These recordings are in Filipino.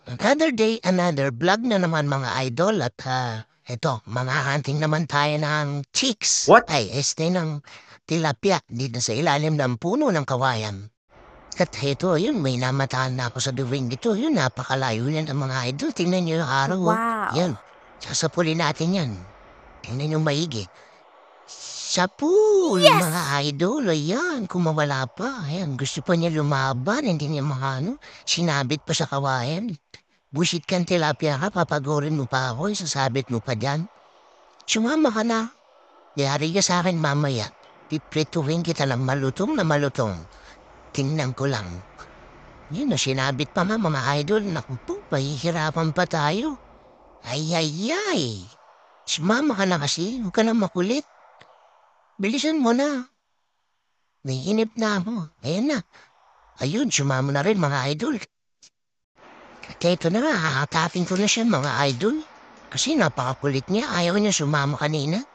Another day, another vlog na naman mga idol at eto, mga hunting naman tayo ng chicks. What? Ay, ng tilapia dito sa ilalim ng puno ng kawayan. At eto, yun, may namataan na ako sa duwing ito. Yun, napakalayo yan ang mga idol. Tingnan nyo yung araw, oh. Wow. Yan, sasapulin natin yan. Tingnan nyo maigi. Sa pool, Yes! mga idol, ayan, kung mawala pa. Ayan, gusto pa niya lumaban, hindi niya sinabit pa sa kawayan. Busit kang tilapia ka, papagorin mo pa ako, isasabit mo pa dyan. Sumama ka na. Yari ka sa akin mamaya. Piprituhin kita ng malutong na malutong. Tingnan ko lang. Yun na, sinabit pa mga idol. Naku po, pahihirapan pa tayo. Ay, ay, ay. Sumama ka na kasi, huwag ka na makulit. Bilisan mo na. Naiinip na ako. Ayan na. Ayun, sumama na rin mga idol. At ito na nga, hahatakin ko na siya mga idol. Kasi napakakulit niya, ayaw niya sumama kanina.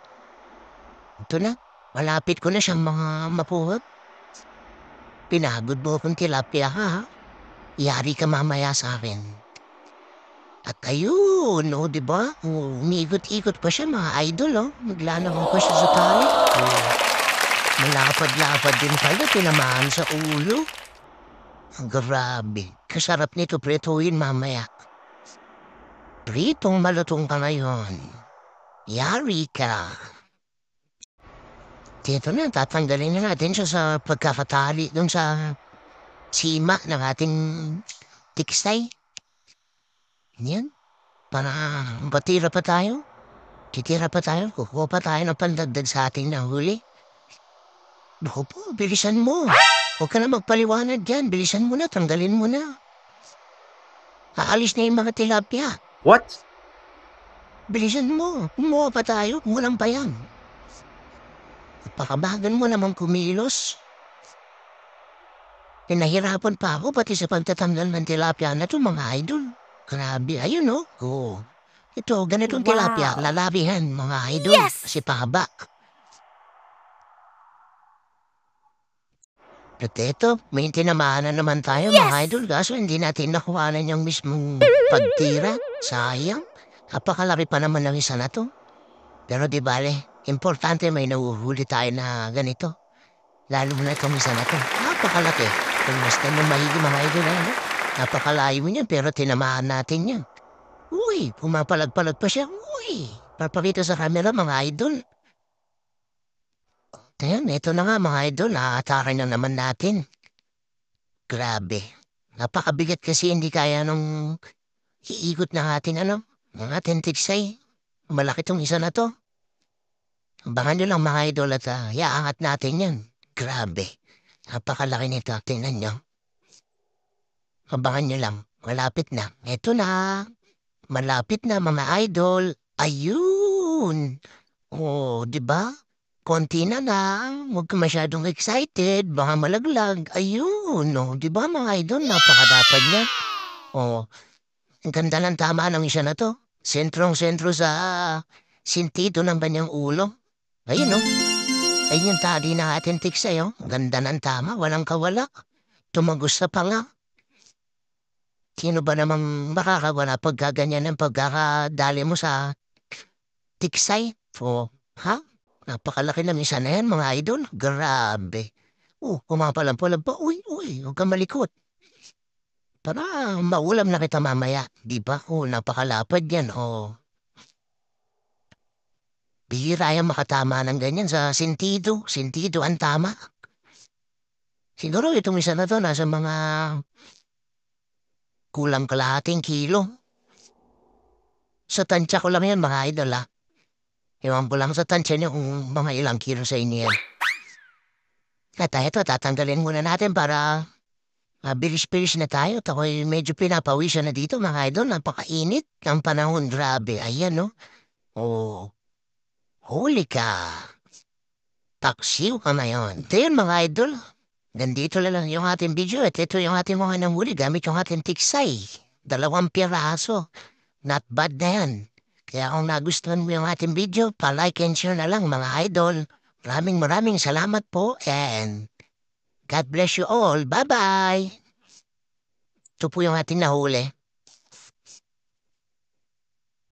Ito na, malapit ko na siyang mga mapuhap. Pinagod mo akong tilapia ka ha. Yari ka mamaya sa akin. At ayun, o diba? Umiikot-ikot pa siya mga idol oh. Naglalawang pa siya sa tali. Malapad-lapad din pala, tinamaan sa ulo. Grabe. Kasarap nito prituin mamaya. Pritong malutong ka ngayon. Yari ka. Dito na, tatanggalin na natin siya sa pagkakatali dun sa sima ng ating tiksay. Yan. Para patira pa tayo. Titira pa tayo. Kukuha pa tayo ng pandagdag sa ating nahuli. Naku po, bilisan mo. Huwag ka na magpaliwanag dyan. Bilisan mo na, tanggalin mo na. Aalis na yung mga tilapia. What? Bilisan mo. Kumuha pa tayo. Walang pa yan. Pakabagan mo naman kumilos. Nahirapan pa ako pati sa pagtatanggal ng tilapia na ito mga idol. Grabe, ayun oh. Oh. Ito, ganitong tilapia. Wow. Lalabihan mga idol. Yes! Si pahaba. At ito, may tinamaan na naman tayo Yes! mga idol. Kaso hindi natin nakuhanan yung mismong pagtira. Sayang. Napakalaki pa naman ng isa na to. Pero di bale, importante may nahuhuli tayo na ganito. Lalo na itong isa na to. Napakalaki. Kung mas na mahigi mga idol na yan. Napakalayo niyan pero tinamaan natin yan. Uy, pumapalag-palag pa siya. Uy, papakita sa camera mga idol. Ayan, ito na nga mga idol. Nakatakin na naman natin. Grabe. Napakabigat kasi hindi kaya nung iikot ng ating ng ating tiksay. Malaki tong isa na to. Abangan nyo lang mga idol at iaangat natin yan. Grabe. Napakalaki nito. Tingnan nyo. Abangan nyo lang. Malapit na. Ito na. Malapit na mga idol. Ayun. Oh, di ba? Konti na lang. Huwag ka masyadong excited. Baka malaglag. Ayun. Oh, di ba mga idol? Napakadapad niya. Oh, ang ganda ng tama ng isa na to. Sentrong-sentro sa sentido ng kanyang ulo. Ayun oh. Ayun yung tali na ating tiksay oh. Ganda ng tama. Walang kawala. Tumagos sa panga. Sino ba namang makakawala pagkaganyan ng pagkakadali mo sa tiksay? O, ha? Napakalaki ng isa na yan, mga idol. Grabe. Pumapalampulam pa. Uy, huwag kang malikot. Para maulam na kita mamaya. Di ba? Napakalapad yan. Bihira yan makatama ng ganyan sa sentido. Sentido ang tama. Siguro itong isa na to nasa mga kulang kalahating kilo. Sa tansya ko lang yan, mga idol, ha? Ewan ko lang sa tansya niyo kung mga ilang kilo sa inyo yan. At ito, tatanggalin muna natin para bilis-bilis na tayo. Ako'y medyo pinapawisan na dito, mga idol. Napakainit ang panahon. Grabe. Ayan, no? Oh, huli ka. Taksiw ka na yun. Ito yun, mga idol. Nandito lang yung ating video at ito yung ating mga nanghuli gamit yung ating tiksay. 2 piraso. Not bad na yan. Kaya kung nagustuhan mo yung ating video, pa-like and share na lang mga idol. Maraming salamat po and God bless you all. Bye-bye! Ito po yung ating nahuli.